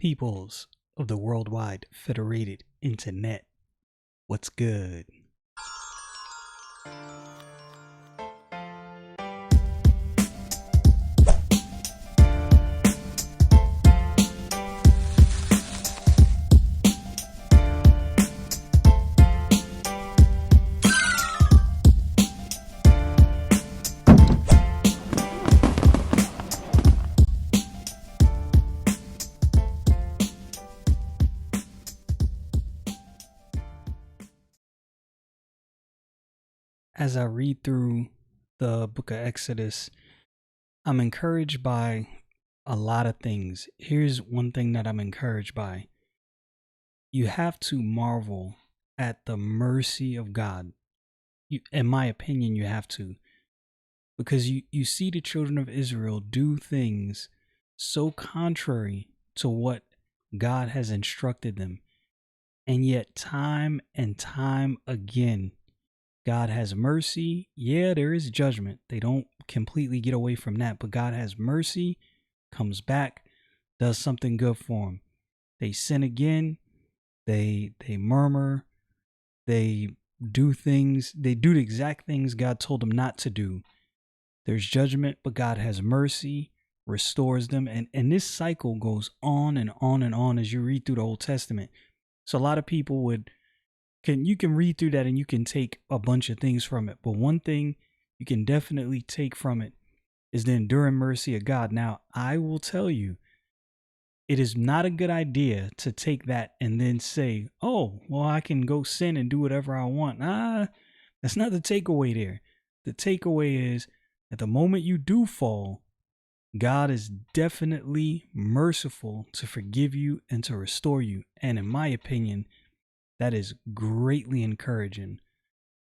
Peoples of the worldwide federated internet. What's good? As I read through the book of Exodus, I'm encouraged by a lot of things. Here's one thing that I'm encouraged by. You have to marvel at the mercy of God. In my opinion, you have to. Because you see the children of Israel do things so contrary to what God has instructed them. And yet time and time again, God has mercy. Yeah, there is judgment. They don't completely get away from that, but God has mercy, comes back, does something good for them. They sin again. They murmur. They do things. They do the exact things God told them not to do. There's judgment, but God has mercy, restores them. And this cycle goes on and on and on as you read through the Old Testament. So a lot of people you can read through that and you can take a bunch of things from it. But one thing you can definitely take from it is the enduring mercy of God. Now, I will tell you, it is not a good idea to take that and then say, oh, well, I can go sin and do whatever I want. That's not the takeaway there. The takeaway is at the moment you do fall, God is definitely merciful to forgive you and to restore you. And in my opinion, that is greatly encouraging.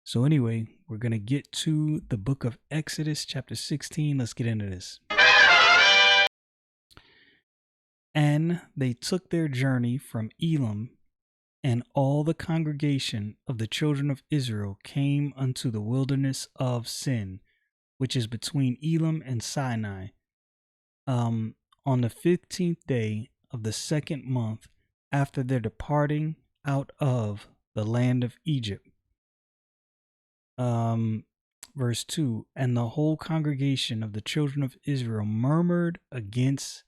So anyway, we're going to get to the book of Exodus chapter 16. Let's get into this. And they took their journey from Elim, and all the congregation of the children of Israel came unto the wilderness of Sin, which is between Elim and Sinai, on the 15th day of the second month after their departing out of the land of Egypt. Verse 2, and the whole congregation of the children of Israel murmured against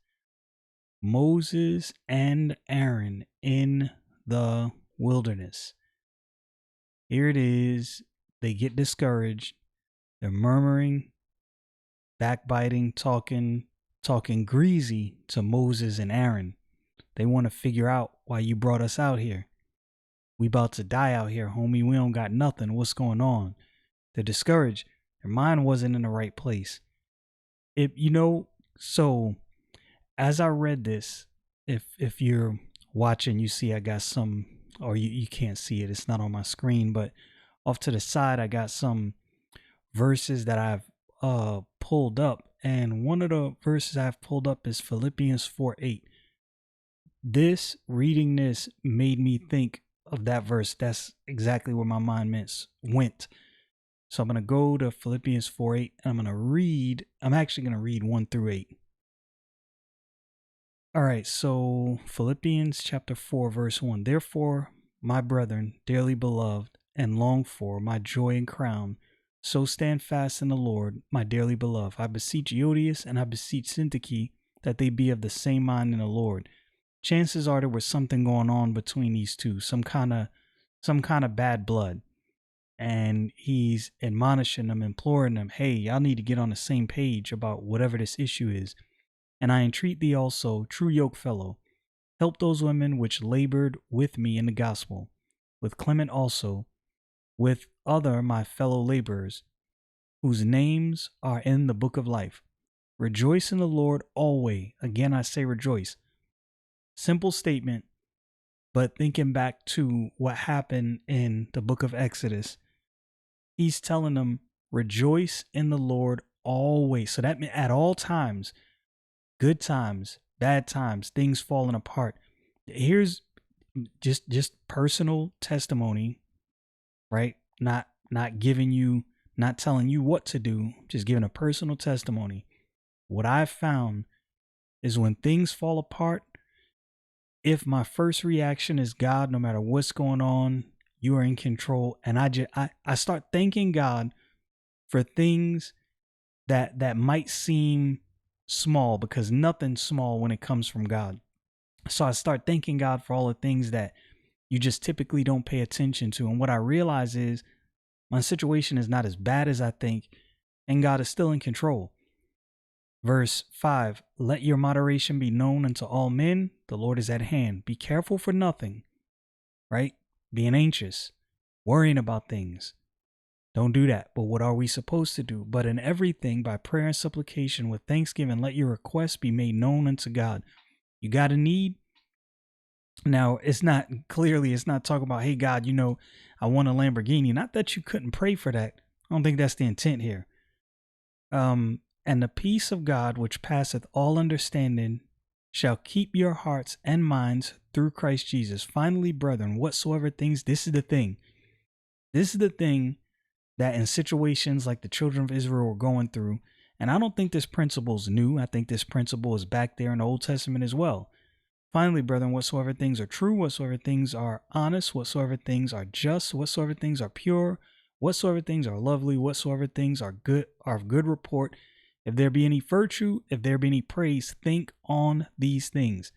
Moses and Aaron in the wilderness. Here it is. They get discouraged. They're murmuring, backbiting, talking greasy to Moses and Aaron. They want to figure out why you brought us out here. We about to die out here, homie. We don't got nothing. What's going on? They're discouraged. Their mind wasn't in the right place. So as I read this, if you're watching, you see I got some, or you can't see it. It's not on my screen, but off to the side, I got some verses that I've pulled up. And one of the verses I've pulled up is Philippians 4:8. Reading this made me think of that verse. That's exactly where my mind went. So I'm going to go to Philippians 4:8 and I'm actually going to read 1 through 8. All right, so Philippians chapter 4, verse 1. Therefore, my brethren, dearly beloved and longed for, my joy and crown, so stand fast in the Lord, my dearly beloved. I beseech Euodias and I beseech Syntyche that they be of the same mind in the Lord. Chances are there was something going on between these two, some kind of bad blood. And he's admonishing them, imploring them, hey, y'all need to get on the same page about whatever this issue is. And I entreat thee also, true yoke fellow, help those women which labored with me in the gospel, with Clement also, with other my fellow laborers, whose names are in the book of life. Rejoice in the Lord always. Again, I say rejoice. Simple statement, but thinking back to what happened in the book of Exodus, he's telling them, rejoice in the Lord always. So that meant at all times, good times, bad times, things falling apart. Here's just personal testimony, right? Not telling you what to do, just giving a personal testimony. What I've found is when things fall apart, if my first reaction is God, no matter what's going on, you are in control. And I start thanking God for things that might seem small, because nothing's small when it comes from God. So I start thanking God for all the things that you just typically don't pay attention to. And what I realize is my situation is not as bad as I think, and God is still in control. Verse 5, let your moderation be known unto all men. The Lord is at hand. Be careful for nothing, right? Being anxious, worrying about things. Don't do that. But what are we supposed to do? But in everything, by prayer and supplication with thanksgiving, let your requests be made known unto God. You got a need? Now, it's not talking about, hey, God, I want a Lamborghini. Not that you couldn't pray for that. I don't think that's the intent here. And the peace of God, which passeth all understanding, shall keep your hearts and minds through Christ Jesus. Finally, brethren, whatsoever things, this is the thing that in situations like the children of Israel were going through, and I don't think this principle is new. I think this principle is back there in the Old Testament as well. Finally, brethren, whatsoever things are true, whatsoever things are honest, whatsoever things are just, whatsoever things are pure, whatsoever things are lovely, whatsoever things are of good report, if there be any virtue, if there be any praise, think on these things.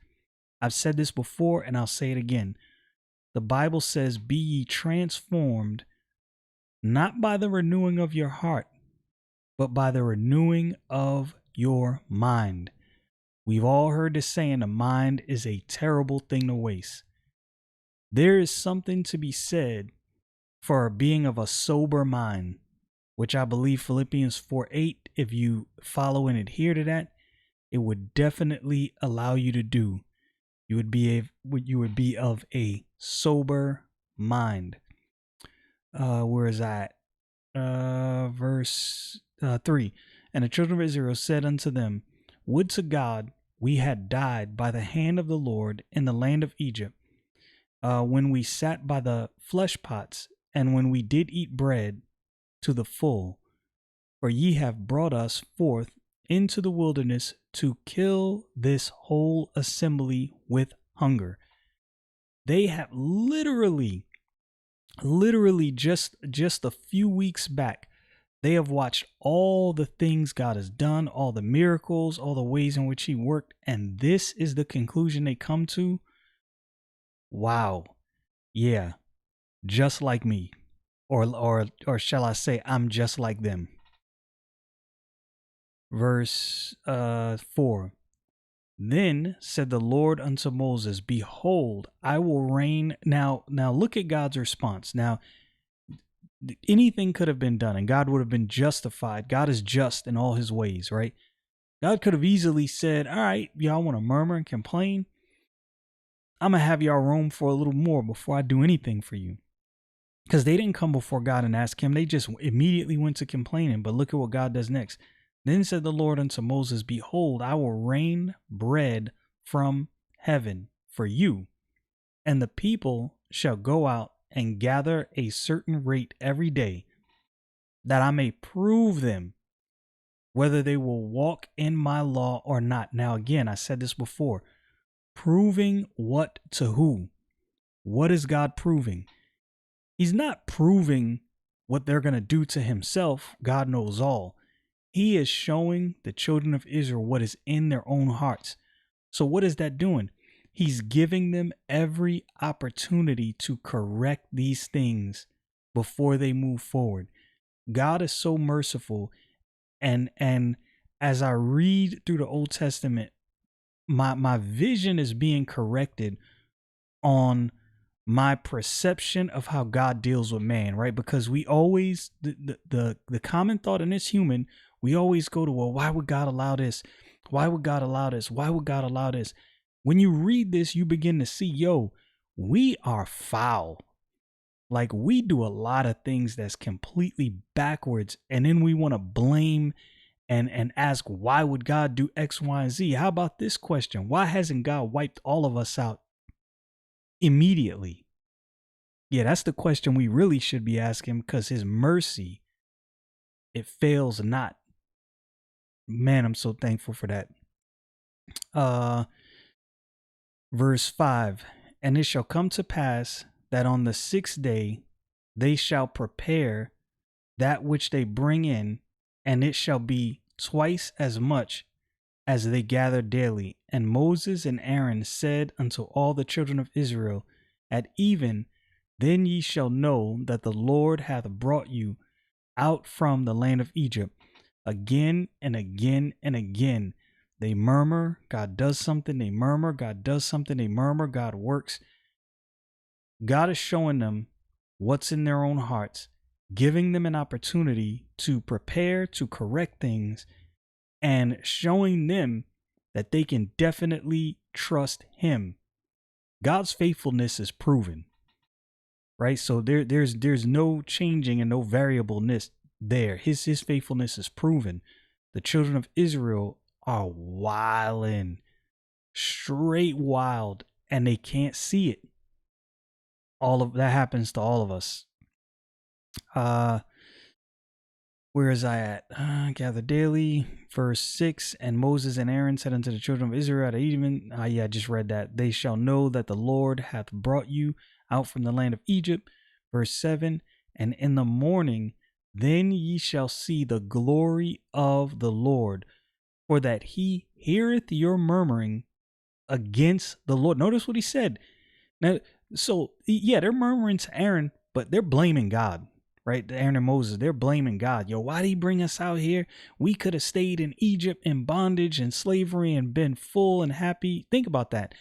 I've said this before and I'll say it again. The Bible says, be ye transformed, not by the renewing of your heart, but by the renewing of your mind. We've all heard the saying, the mind is a terrible thing to waste. There is something to be said for being of a sober mind, which I believe Philippians 4:8, if you follow and adhere to that, it would definitely allow you to do. You would be of a sober mind. Where is that? Verse 3. And the children of Israel said unto them, would to God we had died by the hand of the Lord in the land of Egypt, when we sat by the flesh pots, and when we did eat bread to the full. For ye have brought us forth into the wilderness to kill this whole assembly with hunger. They have literally just a few weeks back, they have watched all the things God has done, all the miracles, all the ways in which he worked. And this is the conclusion they come to. Wow. Yeah. Just like me. Or shall I say, I'm just like them. Verse 4. Then said the Lord unto Moses, behold, I will rain. Now look at God's response. Now, anything could have been done and God would have been justified. God is just in all his ways, right? God could have easily said, all right, y'all want to murmur and complain? I'm going to have y'all roam for a little more before I do anything for you. Because they didn't come before God and ask him. They just immediately went to complaining. But look at what God does next. Then said the Lord unto Moses, behold, I will rain bread from heaven for you, and the people shall go out and gather a certain rate every day, that I may prove them whether they will walk in my law or not. Now, again, I said this before, proving what to who? What is God proving? He's not proving what they're going to do to himself. God knows all. He is showing the children of Israel what is in their own hearts. So what is that doing? He's giving them every opportunity to correct these things before they move forward. God is so merciful. And as I read through the Old Testament, my vision is being corrected on my perception of how God deals with man, right? Because we always, the common thought in this human, we always go to, well, why would God allow this? Why would God allow this? Why would God allow this? When you read this, you begin to see, we are foul. Like, we do a lot of things that's completely backwards. And then we want to blame and ask, why would God do X, Y, and Z? How about this question? Why hasn't God wiped all of us out immediately? Yeah, that's the question we really should be asking, because his mercy, it fails not. Man, I'm so thankful for that. Verse 5. And it shall come to pass that on the 6th day they shall prepare that which they bring in, and it shall be twice as much as they gather daily. And Moses and Aaron said unto all the children of Israel, at even, then ye shall know that the Lord hath brought you out from the land of Egypt. Again and again and again they murmur, God does something, they murmur, God does something, they murmur, God works. God is showing them what's in their own hearts, giving them an opportunity to prepare, to correct things, and showing them that they can definitely trust him. God's faithfulness is proven, right? So there's no changing and no variableness there. His faithfulness is proven. The children of Israel are wilding, straight wild, and they can't see it. All of that happens to all of us. Where is I at? Gather daily, verse 6. And Moses and Aaron said unto the children of Israel at even, I just read that. They shall know that the Lord hath brought you out from the land of Egypt. Verse 7. And in the morning, then ye shall see the glory of the Lord, for that he heareth your murmuring against the Lord. Notice what he said. Now, so yeah, they're murmuring to Aaron, but they're blaming God. Right? Aaron and Moses, they're blaming God. Yo, why did he bring us out here? We could have stayed in Egypt in bondage and slavery and been full and happy. Think about that.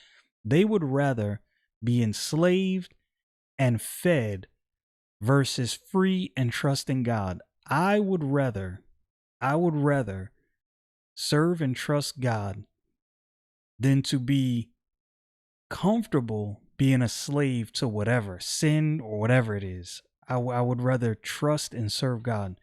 They would rather be enslaved and fed versus free and trusting God. I would rather serve and trust God than to be comfortable being a slave to whatever, sin or whatever it is. I would rather trust and serve God.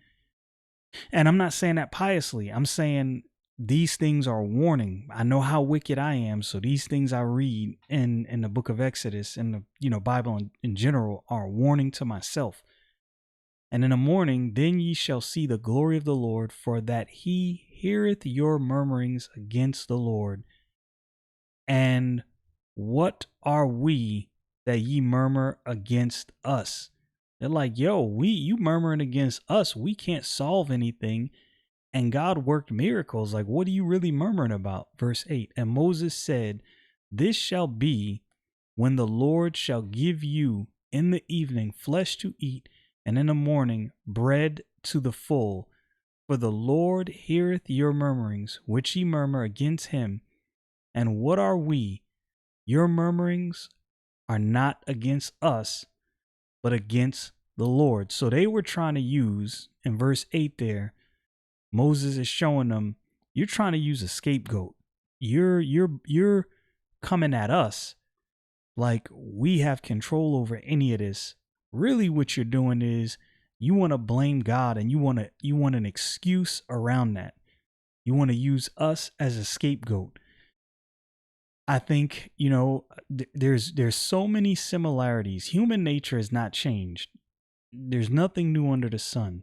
And I'm not saying that piously. I'm saying these things are warning. I know how wicked I am. So these things I read in the book of Exodus and the Bible in general are warning to myself. And in the morning, then ye shall see the glory of the Lord, for that he heareth your murmurings against the Lord. And what are we that ye murmur against us? They're like, yo, you murmuring against us. We can't solve anything. And God worked miracles. Like, what are you really murmuring about? Verse 8. And Moses said, this shall be when the Lord shall give you in the evening flesh to eat, and in the morning bread to the full. For the Lord heareth your murmurings, which ye murmur against him. And what are we? Your murmurings are not against us, but against the Lord. So they were trying to use, in verse 8 there, Moses is showing them, you're trying to use a scapegoat. You're coming at us like we have control over any of this. Really what you're doing is you want to blame God, and you want an excuse around that. You want to use us as a scapegoat. I think, there's so many similarities. Human nature has not changed. There's nothing new under the sun.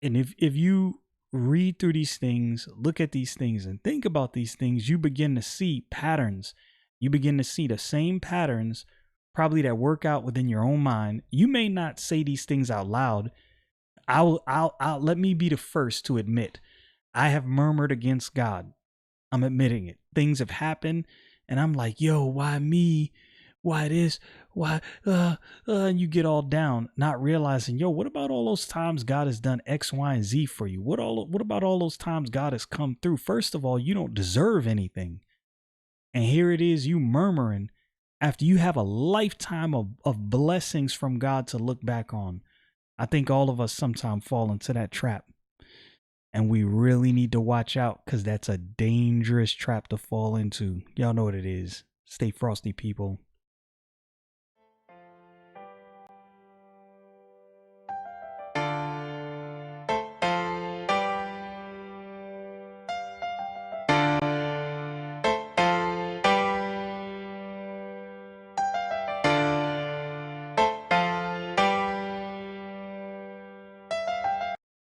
And if you read through these things, look at these things and think about these things, you begin to see patterns. You begin to see the same patterns probably that work out within your own mind. You may not say these things out loud. I'll let me be the first to admit I have murmured against God. I'm admitting it. Things have happened and I'm like, yo, why me? Why this? Why? And you get all down, not realizing, yo, what about all those times God has done X, Y, and Z for you? What about all those times God has come through? First of all, you don't deserve anything. And here it is, you murmuring after you have a lifetime of blessings from God to look back on. I think all of us sometimes fall into that trap. And we really need to watch out, because that's a dangerous trap to fall into. Y'all know what it is. Stay frosty, people.